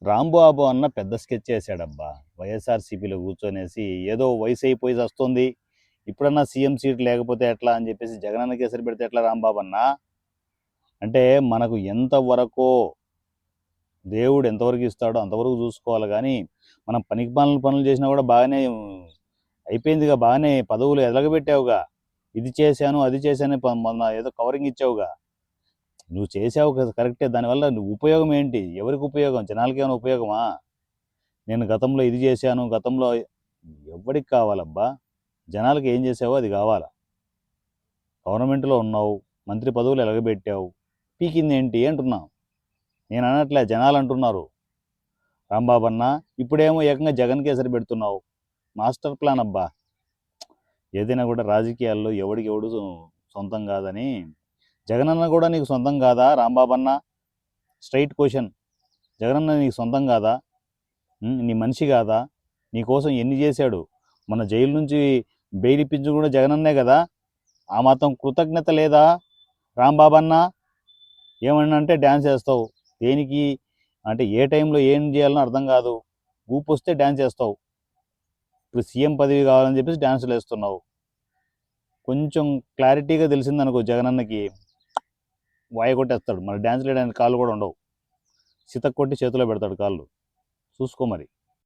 రాంబాబు అన్న పెద్ద స్కెచ్ చేశాడబ్బా. వైఎస్ఆర్సీపీలో కూర్చొనేసి ఏదో వయసు అయిపోయి వస్తుంది, ఇప్పుడన్నా సీఎం సీట్ లేకపోతే ఎట్లా అని చెప్పేసి జగనన్న కేసరి పెడితే ఎట్లా రాంబాబు అన్న. అంటే మనకు ఎంతవరకో దేవుడు ఎంతవరకు ఇస్తాడో అంతవరకు చూసుకోవాలి, కానీ మనం పనికిమాలిన పనులు చేసినా కూడా బాగానే అయిపోయిందిగా, బాగానే పదవులు ఎదగబెట్టావుగా. ఇది చేశాను అది చేశాను మొన్న ఏదో కవరింగ్ ఇచ్చావుగా. నువ్వు చేసావు కదా, కరెక్టే. దానివల్ల నువ్వు ఉపయోగం ఏంటి? ఎవరికి ఉపయోగం? జనాలకి ఏమైనా ఉపయోగమా? నేను గతంలో ఇది చేశాను, గతంలో ఎవరికి కావాలబ్బా? జనాలకి ఏం చేసావో అది కావాలా. గవర్నమెంట్లో ఉన్నావు, మంత్రి పదవులు ఎలగబెట్టావు, పీకింది ఏంటి అంటున్నావు. నేను అనట్లే, జనాలు అంటున్నారు. రాంబాబు అన్న ఇప్పుడేమో ఏకంగా జగన్ కేసరి పెడుతున్నావు. మాస్టర్ ప్లాన్ అబ్బా. ఏదైనా కూడా రాజకీయాల్లో ఎవడికి ఎవడు సొంతం కాదని. జగనన్న కూడా నీకు సొంతం కాదా రాంబాబు అన్న? Straight question. జగనన్న నీకు సొంతం కాదా? నీ మనిషి కాదా? నీకోసం ఎన్ని చేశాడు? మన జైలు నుంచి బెయిల్ ఇప్పించు కూడా జగనన్నే కదా. ఆ మాత్రం కృతజ్ఞత లేదా రాంబాబు అన్న? ఏమన్నా అంటే డ్యాన్స్ వేస్తావు. దేనికి అంటే ఏ టైంలో ఏం చేయాలనో అర్థం కాదు. ఊపు వస్తే డ్యాన్స్ వేస్తావు. ఇప్పుడు సీఎం పదవి కావాలని చెప్పేసి డ్యాన్సులు వేస్తున్నావు. కొంచెం క్లారిటీగా తెలిసిందనుకో జగనన్నకి, వాయ కొట్టేస్తాడు. మరి డ్యాన్స్ వేయడానికి కాళ్ళు కూడా ఉండవు. సితక్ కొట్టి చేతిలో పెడతాడు కాళ్ళు. చూసుకో మరి.